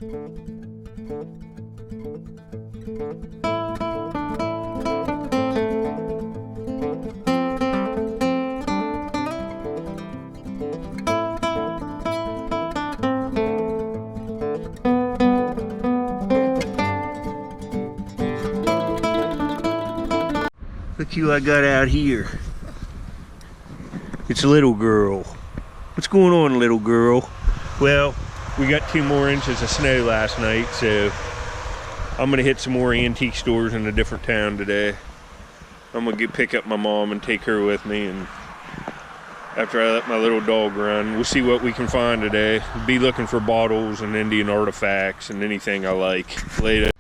Look who I got out here. It's a little girl. What's going on, little girl? Well, we got 2 more inches of snow last night, so I'm gonna hit some more antique stores in a different town today. I'm gonna pick up my mom and take her with me, and after I let my little dog run, we'll see what we can find today. Be looking for bottles and Indian artifacts and anything I like later.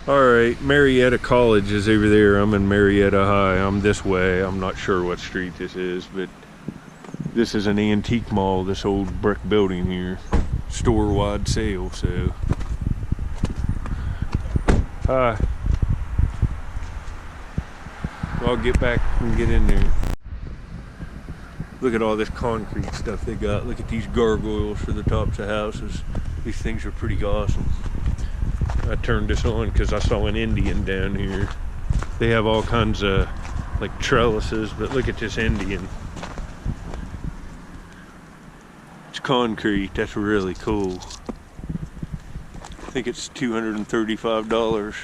Alright, Marietta College is over there. I'm in Marietta High. I'm this way. I'm not sure what street this is, but this is an antique mall, this old brick building here. Store-wide sale, so. Hi. I'll get back and get in there. Look at all this concrete stuff they got. Look at these gargoyles for the tops of houses. These things are pretty awesome. I turned this on because I saw an Indian down here. They have all kinds of like trellises, but look at this Indian. It's concrete. That's really cool. I think it's $235.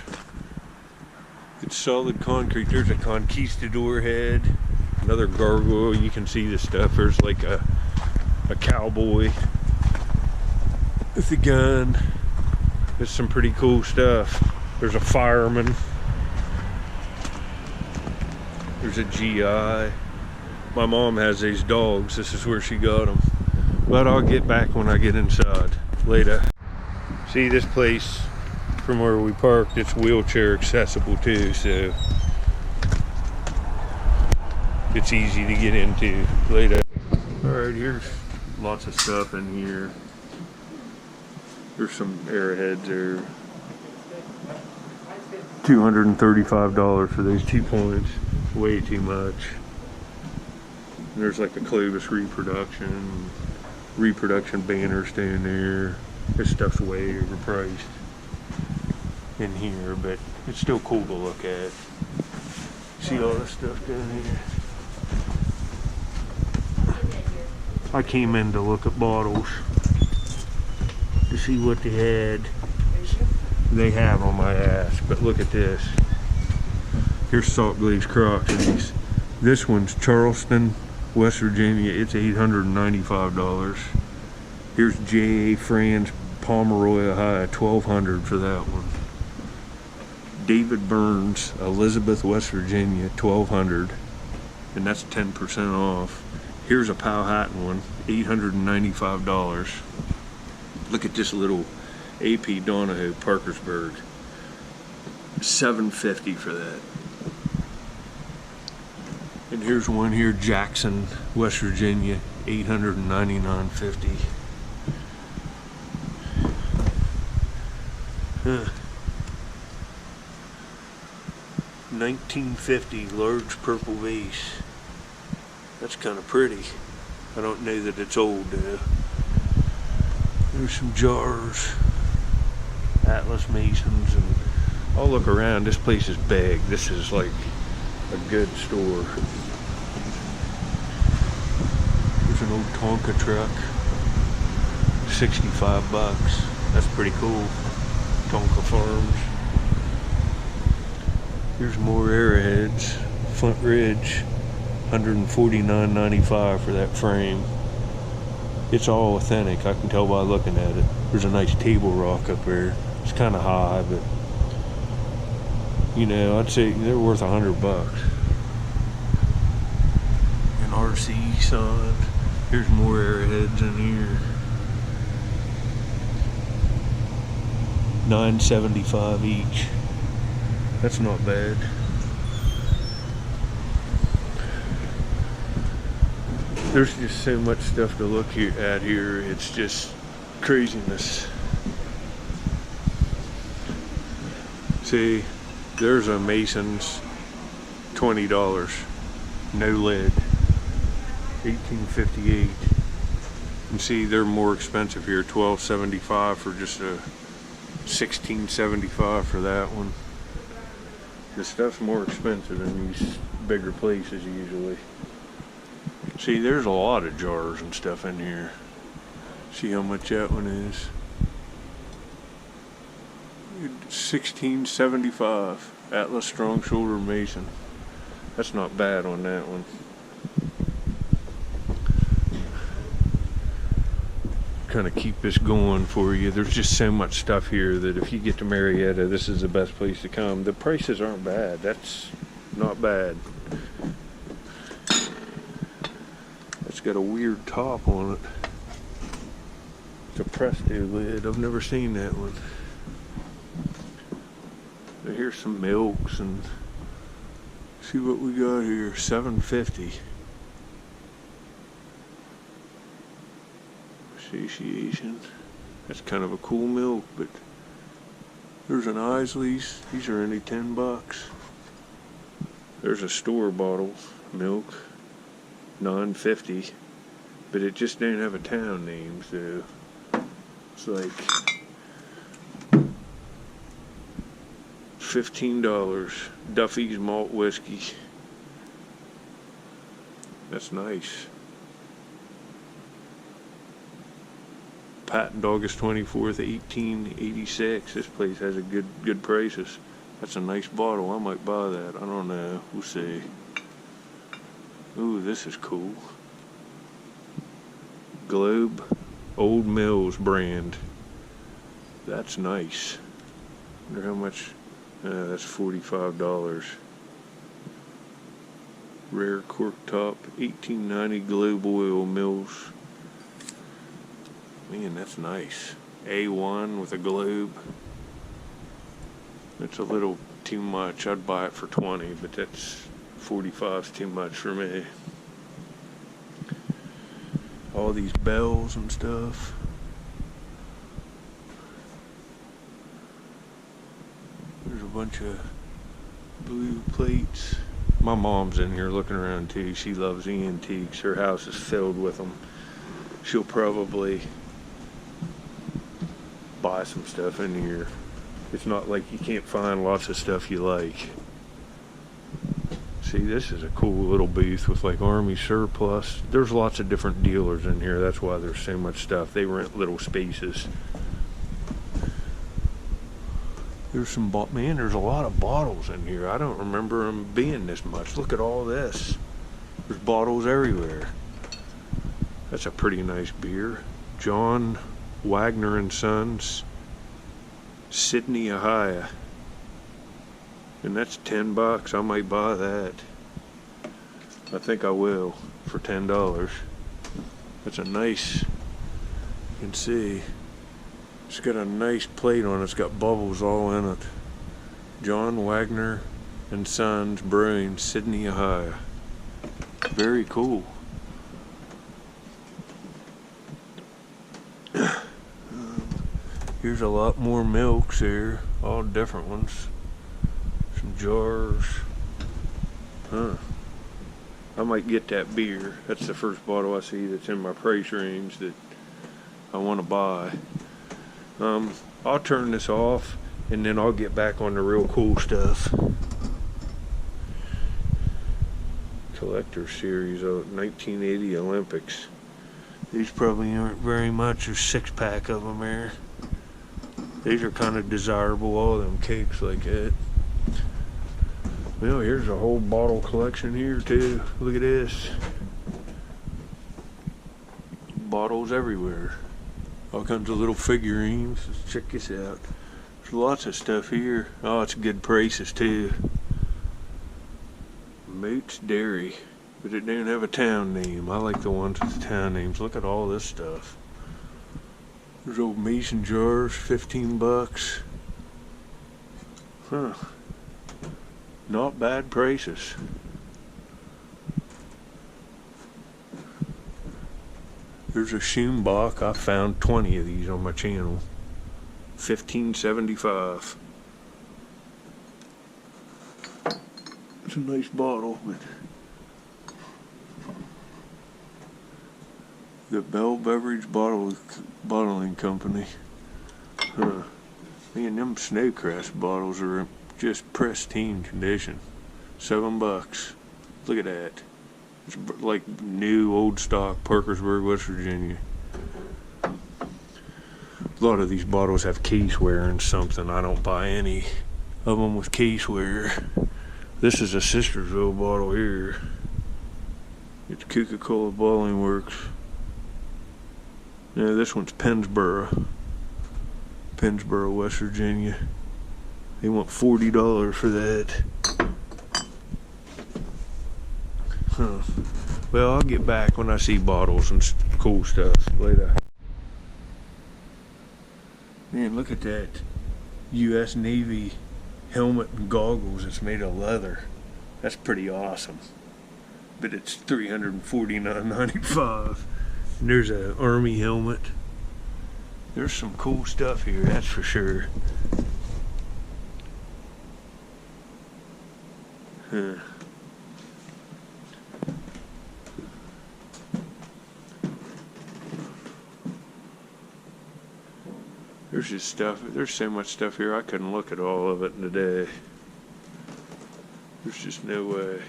It's solid concrete. There's a conquistador head, another gargoyle. You can see this stuff. There's like a cowboy with a gun. There's some pretty cool stuff. There's a fireman. There's a GI. My mom has these dogs. This is where she got them. But I'll get back when I get inside later. See, this place from where we parked, it's wheelchair accessible too, so it's easy to get into later. Alright, here's lots of stuff in here. There's some Arrowheads there. $235 for those 2 points. Way too much. And there's like a Clovis reproduction banners down there. This stuff's way overpriced in here, but it's still cool to look at. See all this stuff down here. I came in to look at bottles to see what they had. They have on my ass, but look at this. Here's salt glazed crockeries. This one's Charleston, West Virginia. It's $895. Here's J.A. Fran's, Pomeroy, Ohio, $1,200 for that one. David Burns, Elizabeth, West Virginia, $1,200, and that's 10% off. Here's a Powhatan one, $895. Look at this little AP Donahoe, Parkersburg, $750 for that. And here's one here, Jackson, West Virginia, $899.50. Huh. 1950 large purple vase. That's kind of pretty. I don't know that it's old though. There's some jars, Atlas Masons, and I'll look around. This place is big. This is like a good store. There's an old Tonka truck, $65. That's pretty cool. Tonka Farms. Here's more Arrowheads, Flint Ridge, $149.95 for that frame. It's all authentic, I can tell by looking at it. There's a nice table rock up there. It's kind of high, but you know, I'd say they're worth $100. An RC sign. Here's more Arrowheads in here. $9.75 each. That's not bad. There's just so much stuff to look at here. It's just craziness. See, there's a Mason's, $20, no lead, 1858. And see, they're more expensive here, $12.75 for just a $16.75 for that one. The stuff's more expensive in these bigger places usually. See, there's a lot of jars and stuff in here. See how much that one is? $16.75. Atlas Strong Shoulder Mason. That's not bad on that one. Kind of keep this going for you. There's just so much stuff here that if you get to Marietta, this is the best place to come. The prices aren't bad. That's not bad. It's got a weird top on it. It's a Presto lid. I've never seen that one. But here's some milks and see what we got here. $7.50. Satiation. That's kind of a cool milk, but there's an Isley's. These are only $10. There's a store bottle milk, $9.50, but it just didn't have a town name, so it's like $15. Duffy's malt whiskey. That's nice. Patent August 24th, 1886. This place has a good prices. That's a nice bottle. I might buy that. I don't know. We'll see. Ooh, this is cool. Globe Old Mills brand. That's nice. Wonder how much. That's $45. Rare cork top, 1890 Globe Oil Mills. Man, that's nice. A1 with a globe. It's a little too much. I'd buy it for 20, but that's 45's too much for me. All these bells and stuff. There's a bunch of blue plates. My mom's in here looking around too. She loves antiques. Her house is filled with them. She'll probably buy some stuff in here. It's not like you can't find lots of stuff you like. See, this is a cool little booth with like Army surplus. There's lots of different dealers in here. That's why there's so much stuff. They rent little spaces. There's some man, there's a lot of bottles in here. I don't remember them being this much. Look at all this. There's bottles everywhere. That's a pretty nice beer. John Wagner and Sons, Sydney, Ohio. And that's $10. I might buy that. I think I will for $10. That's a nice, you can see, it's got a nice plate on it. It's got bubbles all in it. John Wagner and Sons Brewing, Sydney, Ohio. Very cool. Here's a lot more milks here, all different ones. Some jars. I might get that beer. That's the first bottle I see that's in my price range that I want to buy. I'll turn this off and then I'll get back on the real cool stuff. Collector series of 1980 Olympics. These probably aren't very much. There's 6-pack of them there. These are kind of desirable, all of them cakes like that. Well, here's a whole bottle collection here too. Look at this. Bottles everywhere. All kinds of little figurines. Let's check this out. There's lots of stuff here. Oh, it's good prices too. Moats Dairy. But it didn't have a town name. I like the ones with the town names. Look at all this stuff. There's old mason jars, $15. Huh. Not bad prices. There's a Schumbock. I found 20 of these on my channel. $15.75. It's a nice bottle, but the Bell Beverage Bottling Company. Huh. Man, them Snowcrest bottles are just pristine condition. $7. Look at that. It's like new old stock, Parkersburg, West Virginia. A lot of these bottles have caseware and something. I don't buy any of them with caseware. This is a Sistersville bottle here. It's Coca-Cola Bottling Works. Now this one's Pennsboro, West Virginia. They want $40 for that. Huh. Well, I'll get back when I see bottles and cool stuff later. Man, look at that U.S. Navy helmet and goggles. It's made of leather. That's pretty awesome. But it's $349.95. And there's an Army helmet. There's some cool stuff here, that's for sure. Huh. There's just stuff. There's so much stuff here. I couldn't look at all of it in a day. There's just no way.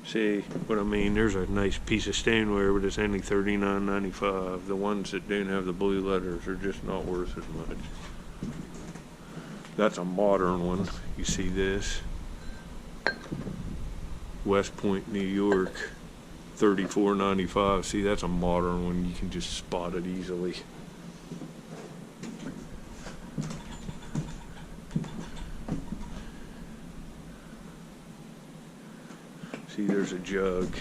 See what I mean? There's a nice piece of stoneware, but it's only $39.95. The ones that don't have the blue letters are just not worth as much. That's a modern one. You see this? West Point, New York, $34.95. See, that's a modern one. You can just spot it easily. See, there's a jug.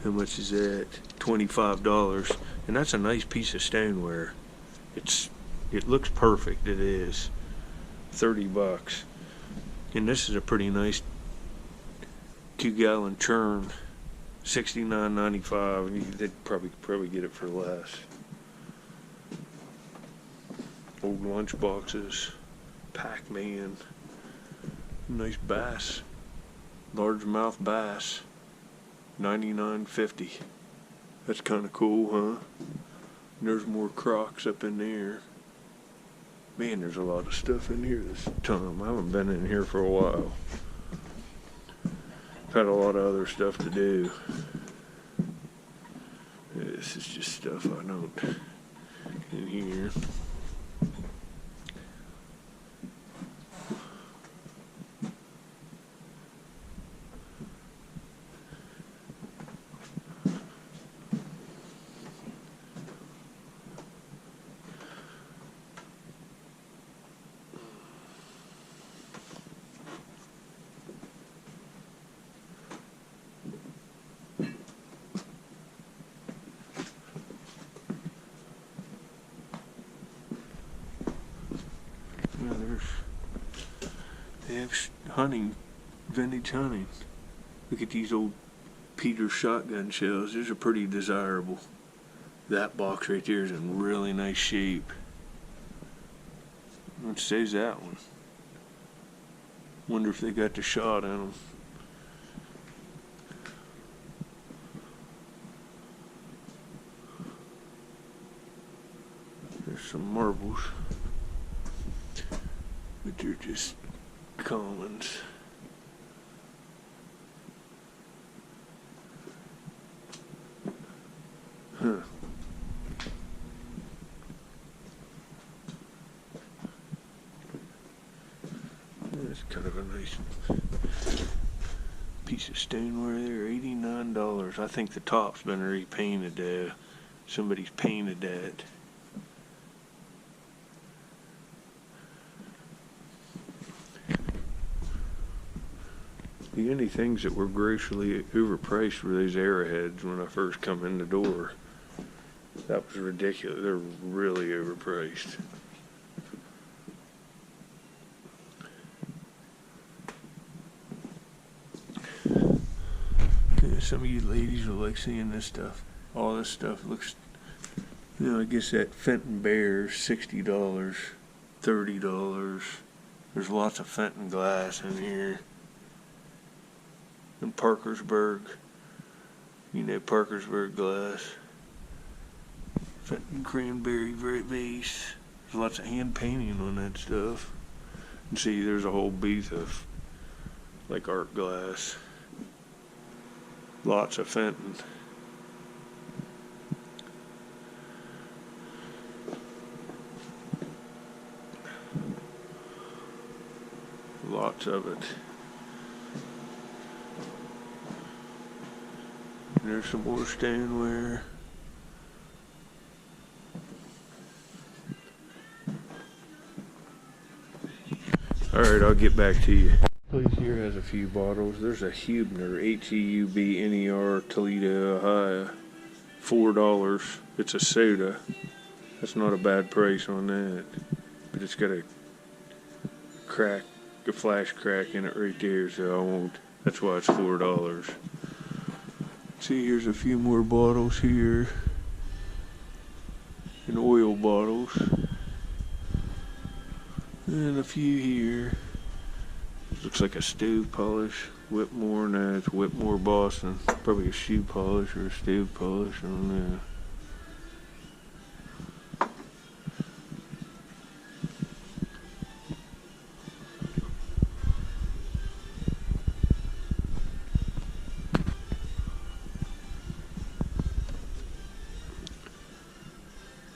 How much is that? $25. And that's a nice piece of stoneware. It looks perfect. It is. $30. And this is a pretty nice 2-gallon churn. $69.95. They'd probably get it for less. Old lunch boxes. Pac-Man. Nice bass. Largemouth bass, $99.50. That's kind of cool, huh? And there's more Crocs up in there. Man, there's a lot of stuff in here this time. I haven't been in here for a while. I've had a lot of other stuff to do. This is just stuff I don't in here. They have hunting, vintage hunting. Look at these old Peter shotgun shells. These are pretty desirable. That box right there is in really nice shape. Let's say that one. Wonder if they got the shot in them. There's some marbles. But they're just commons. Huh. That's kind of a nice piece of stoneware there. $89. I think the top's been repainted there. Somebody's painted that. The only things that were grossly overpriced were those Arrowheads when I first come in the door. That was ridiculous. They're really overpriced. Yeah, some of you ladies will like seeing this stuff. All this stuff looks, I guess that Fenton Bear is $60, $30. There's lots of Fenton glass in here. And Parkersburg, Parkersburg glass. Fenton cranberry vase, lots of hand painting on that stuff. And see, there's a whole booth of like art glass. Lots of Fenton. Lots of it. And there's some more stoneware. Alright, I'll get back to you. Place here has a few bottles. There's a Hubner, Heubner, Toledo, Ohio. $4. It's a soda. That's not a bad price on that. But it's got a flash crack in it right there, so I won't. That's why it's $4. See, here's a few more bottles here. And oil bottles. And a few here. Looks like a stove polish. Whitmore, no, it's Whitmore Boston. Probably a shoe polish or a stove polish, I don't know.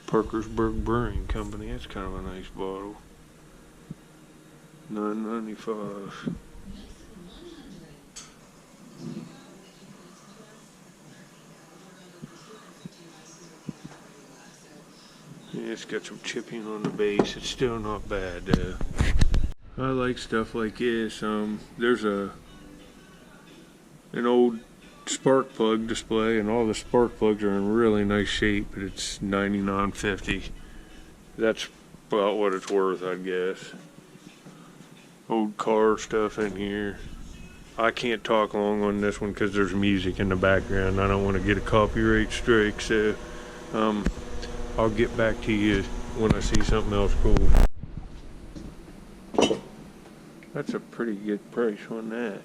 Parkersburg Brewing Company, that's kind of a nice bottle. $9.95. Yeah, it's got some chipping on the base. It's still not bad though. I like stuff like this. There's an old spark plug display, and all the spark plugs are in really nice shape, but it's $99.50. That's about what it's worth, I guess. Old car stuff in here. I can't talk long on this one because there's music in the background. I don't want to get a copyright strike, so I'll get back to you when I see something else cool. That's a pretty good price on that.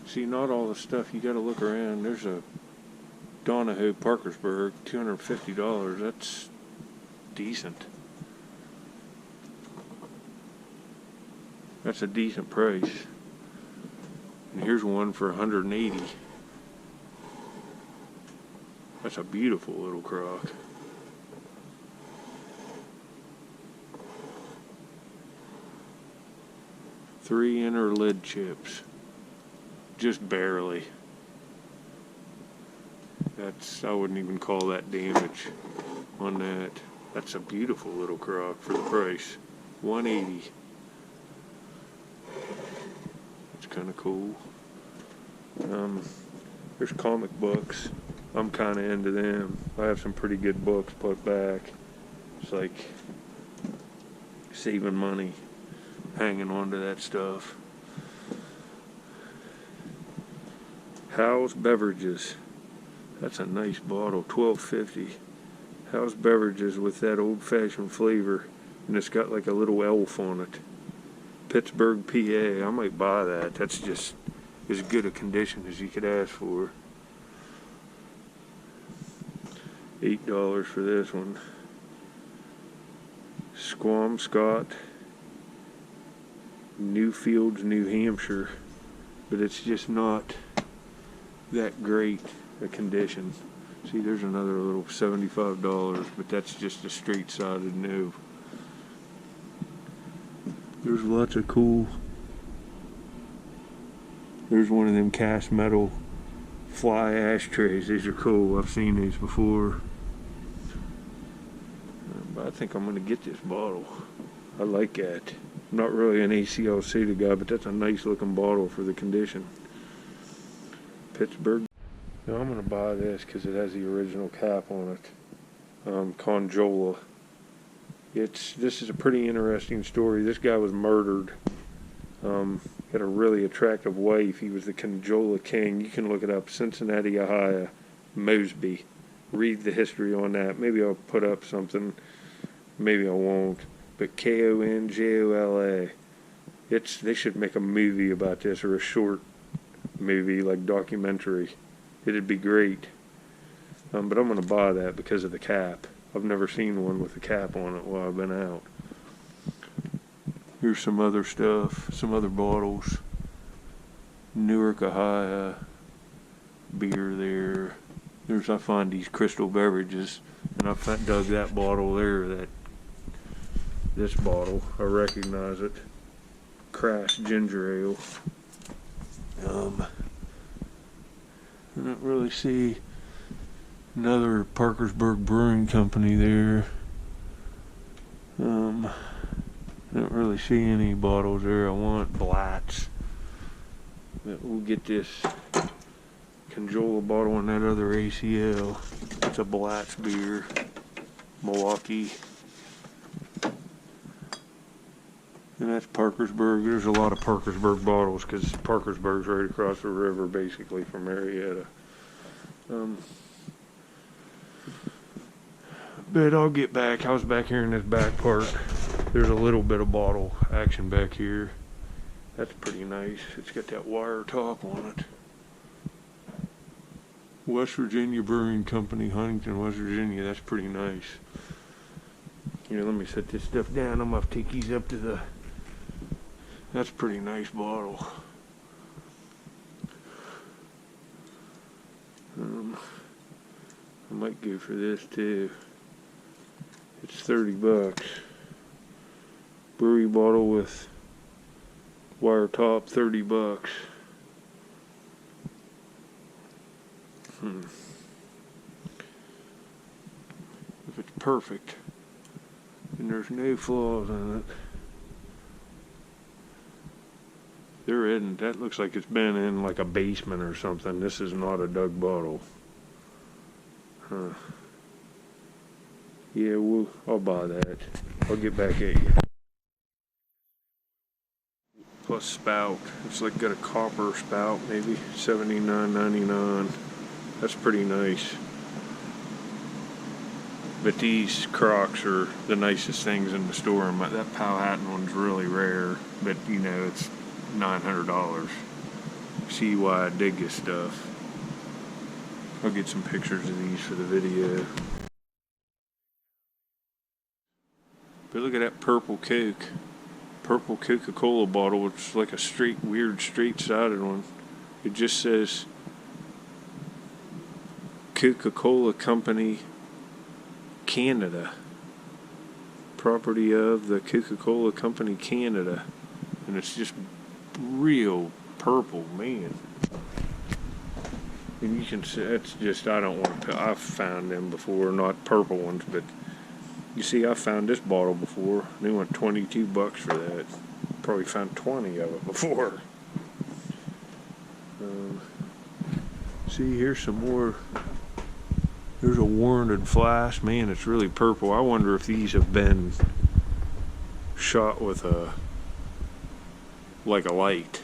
See, not all the stuff, you gotta look around. There's a Donahoe Parkersburg, $250. That's decent. That's a decent price. And here's one for $180. That's a beautiful little crock. Three inner lid chips. Just barely. I wouldn't even call that damage on that. That's a beautiful little crock for the price. $180. It's kind of cool. There's comic books. I'm kind of into them. I have some pretty good books put back. It's like saving money, hanging on to that stuff. House Beverages. That's a nice bottle, $12.50. House Beverages with that old-fashioned flavor, and it's got like a little elf on it. Pittsburgh, PA. I might buy that. That's just as good a condition as you could ask for. $8 for this one. Squamscott, Newfields, New Hampshire, but it's just not that great a condition. See, there's another little $75, but that's just a straight-sided no. There's lots of cool. There's one of them cast metal fly ashtrays. These are cool. I've seen these before. But I think I'm going to get this bottle. I like that. I'm not really an ACL soda guy, but that's a nice looking bottle for the condition. Pittsburgh. Now I'm going to buy this because it has the original cap on it. Conjola. This is a pretty interesting story. This guy was murdered. Had a really attractive wife. He was the Conjola King. You can look it up. Cincinnati, Ohio. Mosby. Read the history on that. Maybe I'll put up something. Maybe I won't. But Konjola. They should make a movie about this, or a short movie, like documentary. It'd be great. But I'm going to buy that because of the cap. I've never seen one with a cap on it while I've been out. Here's some other stuff, some other bottles. Newark, Ohio beer there. I find these crystal beverages, and I dug that bottle there, this bottle, I recognize it. Crash ginger ale. I don't really see another Parkersburg Brewing Company there. I don't really see any bottles there. I want Blatz. But we'll get this Conjola bottle in that other ACL. It's a Blatz beer. Milwaukee. And that's Parkersburg. There's a lot of Parkersburg bottles because Parkersburg's right across the river basically from Marietta. But I'll get back. I was back here in this back part. There's a little bit of bottle action back here. That's pretty nice. It's got that wire top on it. West Virginia Brewing Company, Huntington, West Virginia. That's pretty nice. Here, let me set this stuff down. I'm going to take these up to the... That's a pretty nice bottle. I might go for this too. It's 30 bucks. Brewery bottle with wire top, 30 bucks. If it's perfect and there's no flaws in it. There isn't. That looks like it's been in like a basement or something. This is not a Doug bottle. Huh. Yeah, I'll buy that. I'll get back at you. Plus spout. It's like got a copper spout, maybe $79.99. That's pretty nice. But these Crocs are the nicest things in the store. That Powhatan one's really rare, but you know it's $900. See why I dig this stuff. I'll get some pictures of these for the video. But look at that purple Coke. Purple Coca-Cola bottle. It's like a weird straight-sided one. It just says Coca-Cola Company, Canada. Property of the Coca-Cola Company, Canada. And it's just real purple, man. And you can see, it's just, I don't want to, I've found them before, not purple ones, but you see, I found this bottle before. They went 22 bucks for that. Probably found 20 of it before. See, here's some more. There's a Warrenton flask. Man, it's really purple. I wonder if these have been shot with like a light.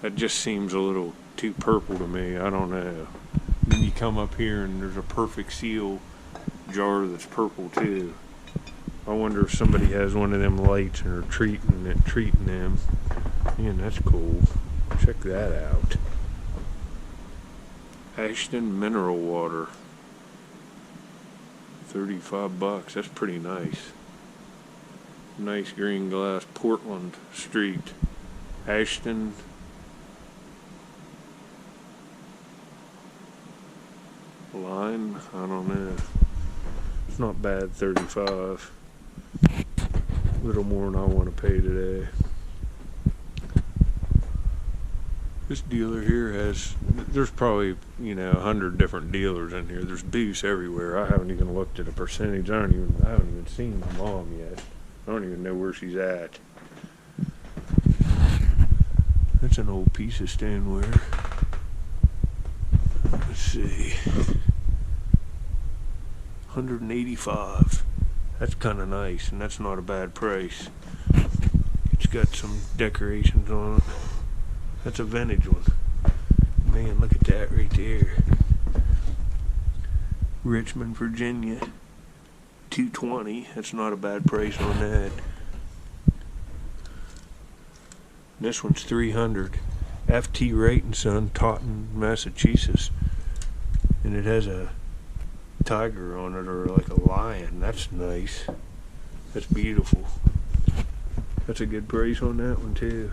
That just seems a little too purple to me. I don't know. Then you come up here and there's a Perfect Seal jar that's purple too. I wonder if somebody has one of them lights and are treating them. Man, that's cool. Check that out. Ashton mineral water. 35 bucks. That's pretty nice. Nice green glass. Portland Street. Ashton. Line? I don't know. It's not bad, 35. A little more than I want to pay today. This dealer here there's probably, 100 different dealers in here. There's booths everywhere. I haven't even looked at a percentage. I haven't even seen my mom yet. I don't even know where she's at. That's an old piece of stoneware. Let's see. 185. That's kind of nice, and that's not a bad price. It's got some decorations on it. That's a vintage one. Man, look at that right there. Richmond, Virginia. $220. That's not a bad price on that. This one's $300. F.T. Wright and Son, Taunton, Massachusetts. And it has a tiger on it, or like a lion. That's nice. That's beautiful. That's a good price on that one too.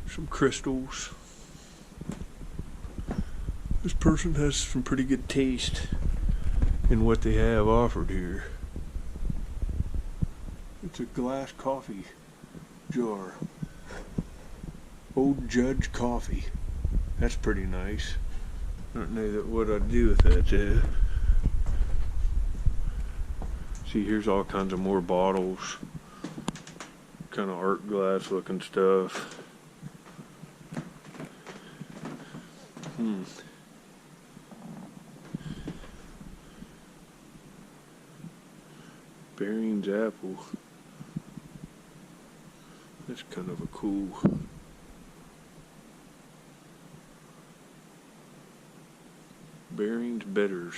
Some crystals. This person has some pretty good taste in what they have offered here. It's a glass coffee jar. Old Judge coffee. That's pretty nice. I don't know what I'd do with that too. See, here's all kinds of more bottles. Kind of art glass looking stuff. Barings apple. That's kind of a cool. Barings bitters.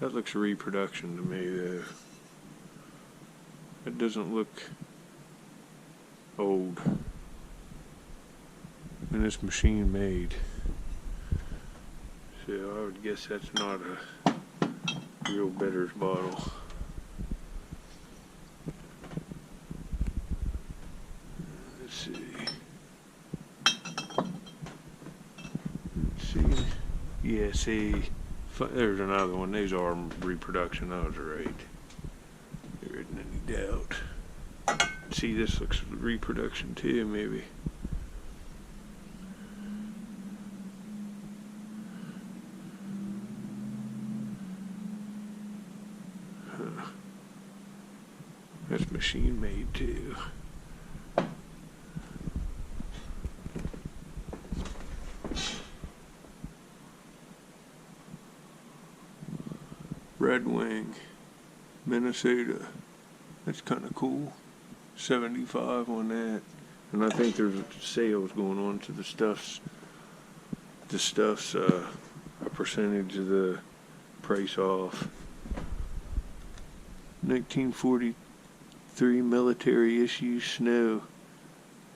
That looks a reproduction to me though. It doesn't look old. And it's machine made. So I would guess that's not a real bitters bottle. Let's see. Yeah, see, there's another one. These are reproduction. I was right. There isn't any doubt. See, this looks reproduction too, maybe. Huh. That's machine made too. Red Wing, Minnesota. That's kind of cool. 75 on that. And I think there's sales going on to the stuff's a percentage of the price off. 1943 military issue snow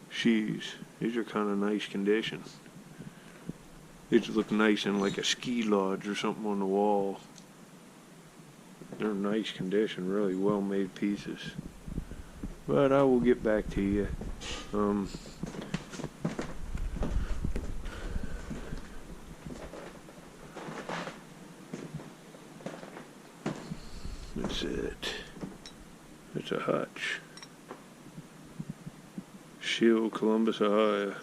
shoes. These are kind of nice condition. These look nice in like a ski lodge or something on the wall. They're nice condition, really well made pieces. But I will get back to you. That's it. It's a hutch. Shield, Columbus, Ohio.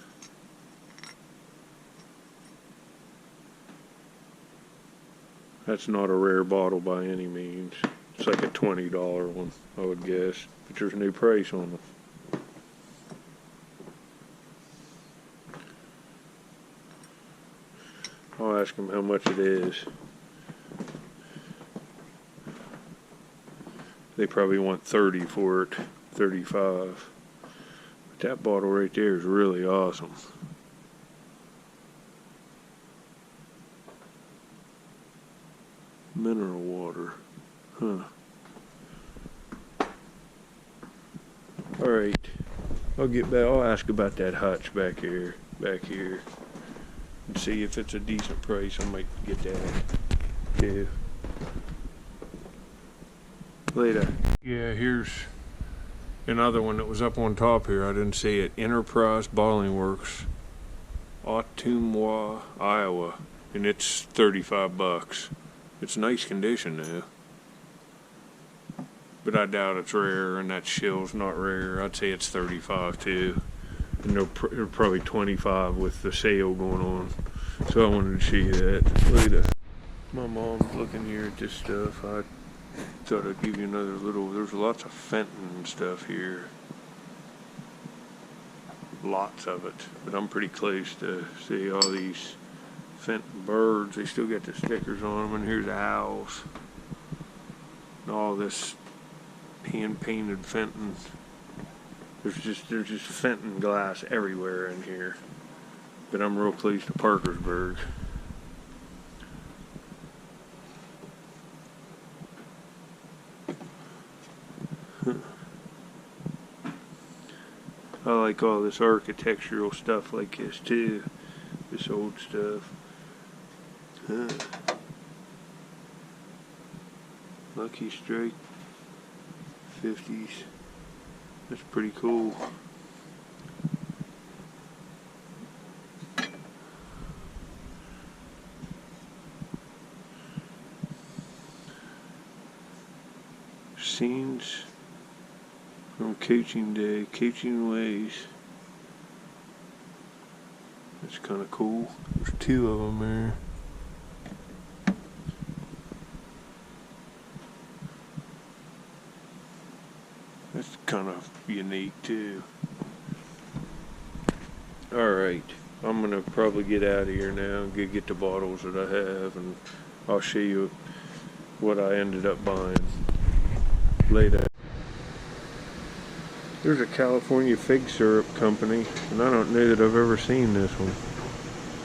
That's not a rare bottle by any means. It's like a $20 one, I would guess. But there's no price on them. I'll ask them how much it is. They probably want 30 for it, 35. But that bottle right there is really awesome. Mineral water. Huh. Alright. I'll get back. I'll ask about that hutch back here. And see if it's a decent price. I might get that too. Later. Yeah, here's another one that was up on top here. I didn't see it. Enterprise Bottling Works, Ottumwa, Iowa. And it's 35 bucks. It's nice condition now, but I doubt it's rare, and that shill's not rare. I'd say it's 35 too, and they're probably 25 with the sale going on. So I wanted to show you that. Look at that. My mom's looking here at this stuff. I thought I'd give you another little. There's lots of Fenton stuff here, lots of it, but I'm pretty close to see all these Fenton birds. They still got the stickers on them, and here's owls and all this hand painted Fenton. There's just Fenton glass everywhere in here, but I'm real close to Parkersburg. I like all this architectural stuff like this too, this old stuff. Lucky Strike 50s. That's pretty cool. Scenes from Coaching Day, Coaching Ways. That's kind of cool. There's two of them there. That's kind of unique too. Alright, I'm gonna probably get out of here now and get the bottles that I have, and I'll show you what I ended up buying later. There's a California fig syrup company, and I don't know that I've ever seen this one.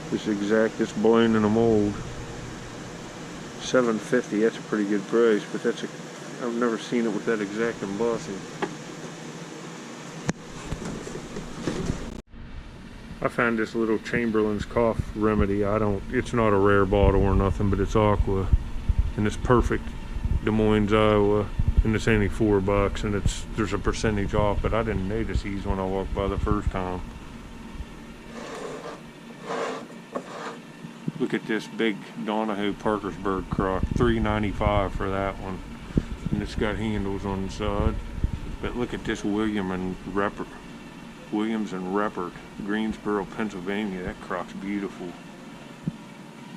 This blown in a mold. $7.50, that's a pretty good price, but I've never seen it with that exact embossing. I found this little Chamberlain's cough remedy. It's not a rare bottle or nothing, but it's aqua, and it's perfect. Des Moines, Iowa, and it's only $4, and there's a percentage off, but I didn't notice these when I walked by the first time. Look at this big Donahoe Parkersburg crock, $3.95 for that one, and it's got handles on the side. But look at this Williams and Reppert, Greensboro, Pennsylvania. That crock's beautiful.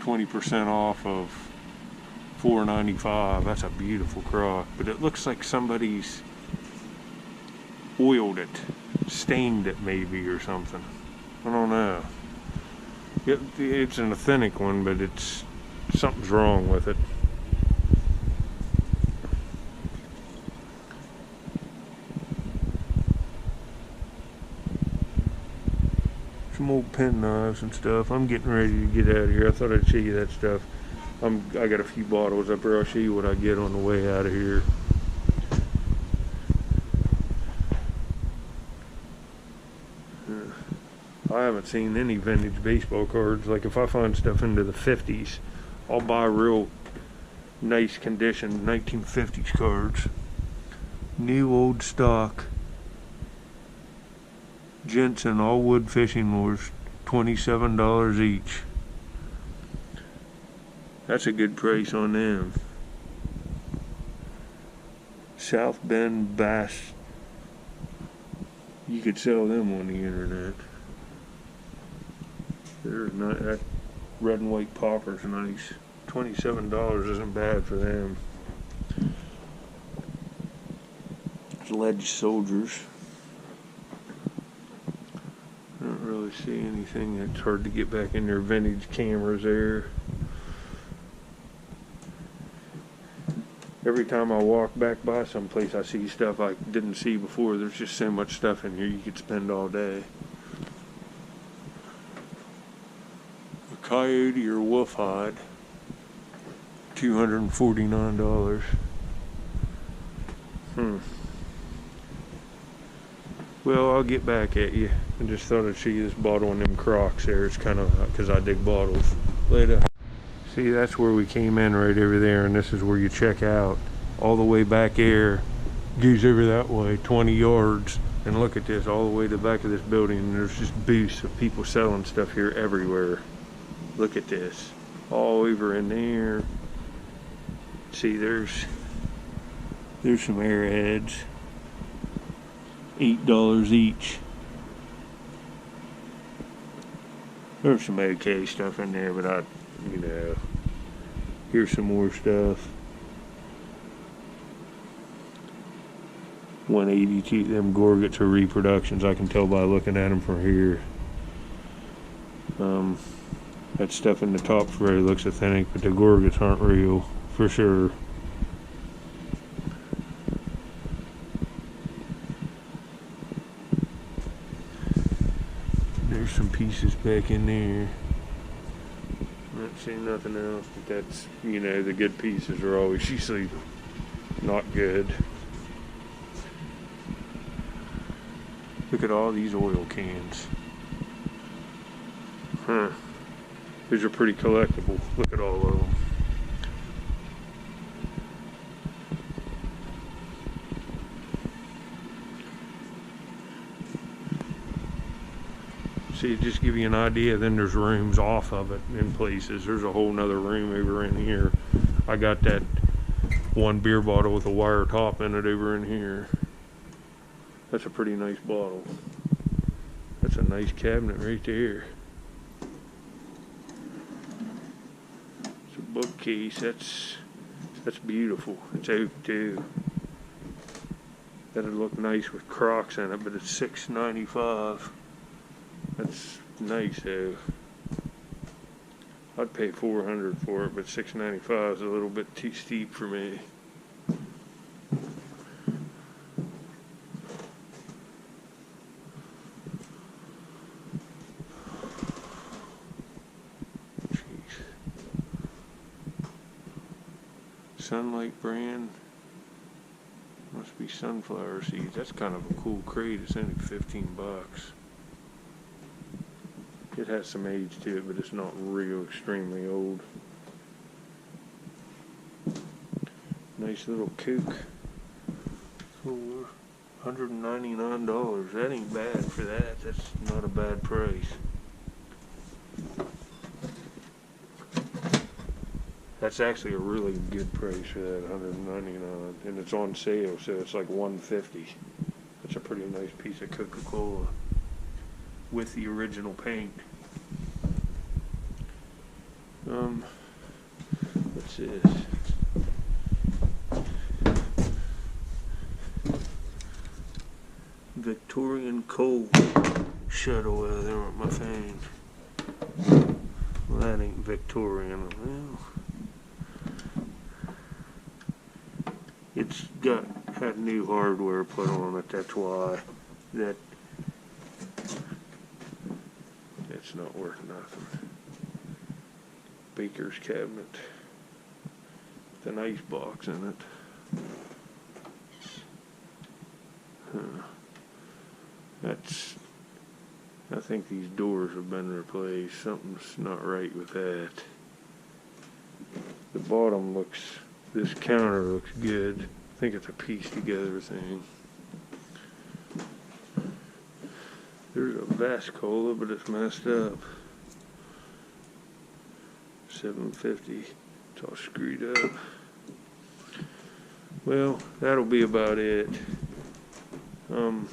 20% off of $4.95. That's a beautiful crock, but it looks like somebody's oiled it, stained it maybe or something. I don't know. It's an authentic one, but something's wrong with it. Some old pen knives and stuff. I'm getting ready to get out of here. I thought I'd show you that stuff. I got a few bottles up there. I'll show you what I get on the way out of here. I haven't seen any vintage baseball cards. Like, if I find stuff into the 50s, I'll buy real nice condition 1950s cards. New old stock. Jensen all wood fishing lures, $27 each. That's a good price on them. South Bend bass. You could sell them on the internet. They're not, that red and white popper's nice. $27 isn't bad for them. Ledge soldiers. I don't really see anything. That's hard to get back in their vintage cameras there. Every time I walk back by someplace, I see stuff I didn't see before. There's just so much stuff in here you could spend all day. A coyote or wolf hide, $249. Well, I'll get back at you. I just thought I'd show you this bottle and them Crocs there. It's kind of because I dig bottles. Later. See, that's where we came in right over there, and this is where you check out. All the way back there, goes over that way, 20 yards. And look at this, all the way to the back of this building, and there's just booths of people selling stuff here everywhere. Look at this, all over in there. See, there's some Arrowheads. $8 each. There's some okay stuff in there, but here's some more stuff. $182. Them Gorgets are reproductions. I can tell by looking at them from here. That stuff in the top tray looks authentic, but the Gorgets aren't real, for sure. There's some pieces back in there. Not seeing nothing else, but that's, the good pieces are always usually not good. Look at all these oil cans. These are pretty collectible. Look at all of them. See, just give you an idea. Then there's rooms off of it in places. There's a whole nother room over in here. I got that one beer bottle with a wire top in it over in here. That's a pretty nice bottle. That's a nice cabinet right there. It's a bookcase. That's beautiful. It's oak too. That'd look nice with Crocs in it, but it's $6.95. That's nice though. I'd pay $400 for it, but $6.95 is a little bit too steep for me. Jeez. Sunlight brand. Must be sunflower seeds. That's kind of a cool crate. It's only 15 bucks. It has some age to it, but it's not real extremely old. Nice little Coke for $199. That ain't bad for that. That's not a bad price. That's actually a really good price for that, $199, and it's on sale, so it's like $150. That's a pretty nice piece of Coca-Cola with the original paint. What's this? Victorian coal shuttle. There with my phone. Well, that ain't Victorian. Well, it's had new hardware put on it. That's why that's not worth nothing. Baker's cabinet with an ice box in it. I think these doors have been replaced. Something's not right with that. The bottom this counter looks good. I think it's a piece together thing. There's a Vascola, but it's messed up. $7.50. It's all screwed up. Well, that'll be about it. I'm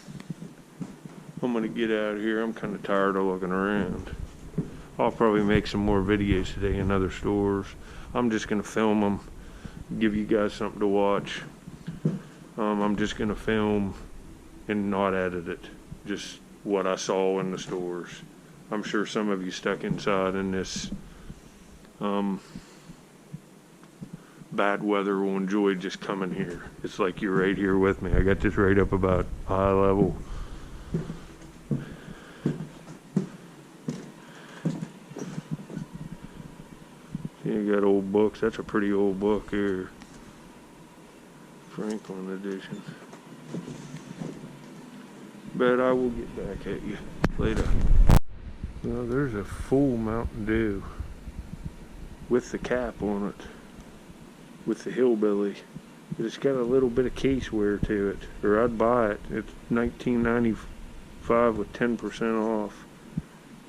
gonna get out of here. I'm kind of tired of looking around. I'll probably make some more videos today in other stores. I'm just gonna film them, give you guys something to watch. I'm just gonna film and not edit it. Just what I saw in the stores. I'm sure some of you stuck inside in this bad weather will enjoy just coming here. It's like you're right here with me. I got this right up about eye level. You got old books. That's a pretty old book here. Franklin edition. But I will get back at you later. Well, there's a full Mountain Dew with the cap on it, with the hillbilly. But it's got a little bit of case wear to it, or I'd buy it. It's $19.95 with 10% off.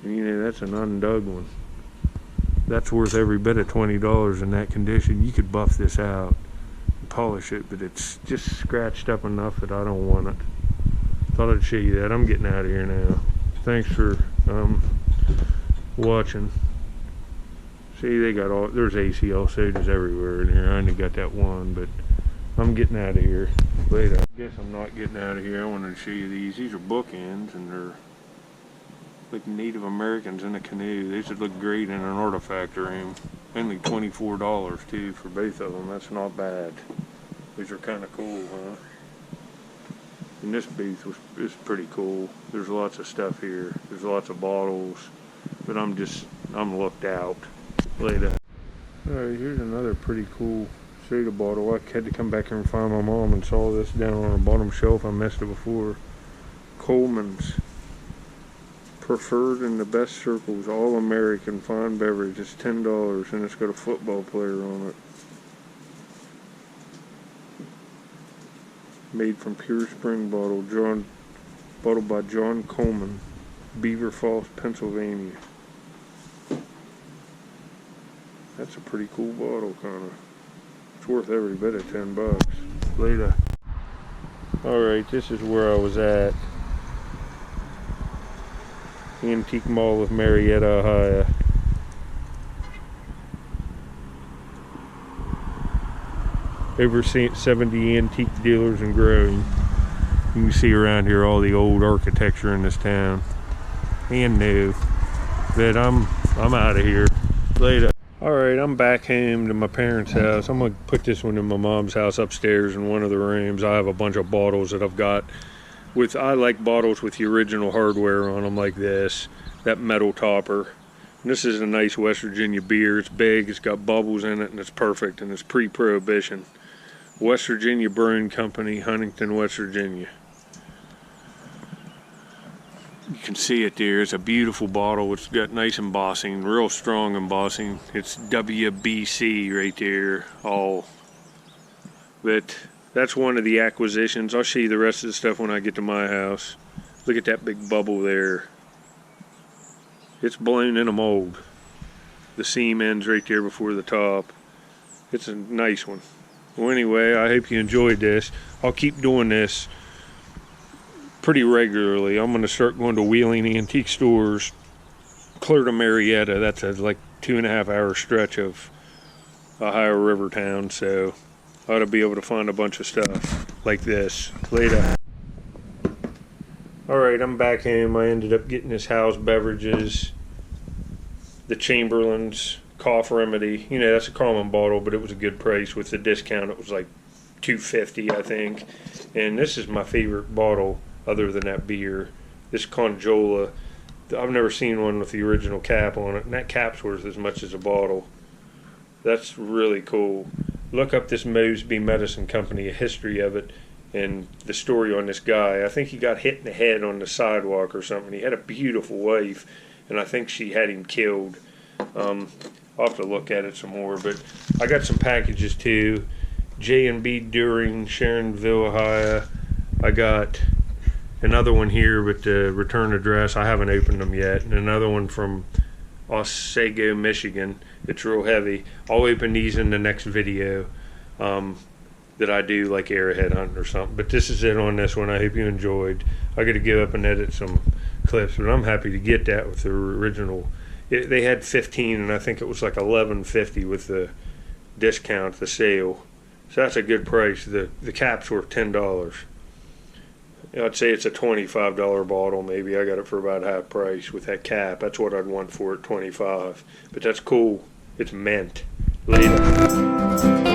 And you know, that's an undug one. That's worth every bit of $20 in that condition. You could buff this out and polish it, but it's just scratched up enough that I don't want it. Thought I'd show you that. I'm getting out of here now. Thanks for watching. See, they got there's ACL sodas everywhere in here. I only got that one, but I'm getting out of here. Later. I guess I'm not getting out of here. I wanted to show you these. These are bookends, and they're like Native Americans in a canoe. These would look great in an artifact room. Only $24 too for both of them. That's not bad. These are kind of cool, huh? And this booth is pretty cool. There's lots of stuff here. There's lots of bottles, but I'm looked out. Later. Alright, here's another pretty cool soda bottle. I had to come back here and find my mom and saw this down on the bottom shelf. I missed it before. Coleman's Preferred in the Best Circles All American Fine Beverage. It's $10 and it's got a football player on it. Made from pure spring bottle. Bottled by John Coleman. Beaver Falls, Pennsylvania. That's a pretty cool bottle, kinda. It's worth every bit of $10. Later. Alright, this is where I was at. Antique Mall of Marietta, Ohio. Over 70 antique dealers and growing. You can see around here all the old architecture in this town. And new. But I'm out of here. Later. Alright, I'm back home to my parents' house. I'm going to put this one in my mom's house upstairs in one of the rooms. I have a bunch of bottles that I've got. I like bottles with the original hardware on them like this. That metal topper. And this is a nice West Virginia beer. It's big, it's got bubbles in it, and it's perfect. And it's pre-prohibition. West Virginia Brewing Company, Huntington, West Virginia. You can see it there. It's a beautiful bottle. It's got nice embossing, real strong embossing. It's WBC right there, all. But that's one of the acquisitions. I'll show you the rest of the stuff when I get to my house. Look at that big bubble there. It's blown in a mold. The seam ends right there before the top. It's a nice one. Well, anyway, I hope you enjoyed this. I'll keep doing this pretty regularly. I'm going to start going to Wheeling antique stores clear to Marietta. That's a like 2.5 hour stretch of Ohio River town, so I ought to be able to find a bunch of stuff like this. Later. Alright, I'm back home. I ended up getting this house beverages, the Chamberlain's cough remedy. You know, that's a common bottle, but it was a good price. With the discount, it was like $2.50, I think. And this is my favorite bottle other than that beer. This Conjola. I've never seen one with the original cap on it, and that cap's worth as much as a bottle. That's really cool. Look up this Mosby Medicine Company, a history of it, and the story on this guy. I think he got hit in the head on the sidewalk or something. He had a beautiful wife, and I think she had him killed. I'll have to look at it some more, but I got some packages too. J&B During, Sharonville, Ohio. I got another one here with the return address. I haven't opened them yet. And another one from Otsego, Michigan. It's real heavy. I'll open these in the next video that I do, like Arrowhead hunting or something. But this is it on this one. I hope you enjoyed. I got to give up and edit some clips, but I'm happy to get that with the original. They had 15, and I think it was like $11.50 with the discount, the sale. So that's a good price. The cap's worth $10. I'd say it's a $25 bottle maybe. I got it for about half price with that cap. That's what I'd want for it, $25. But that's cool. It's mint. Later.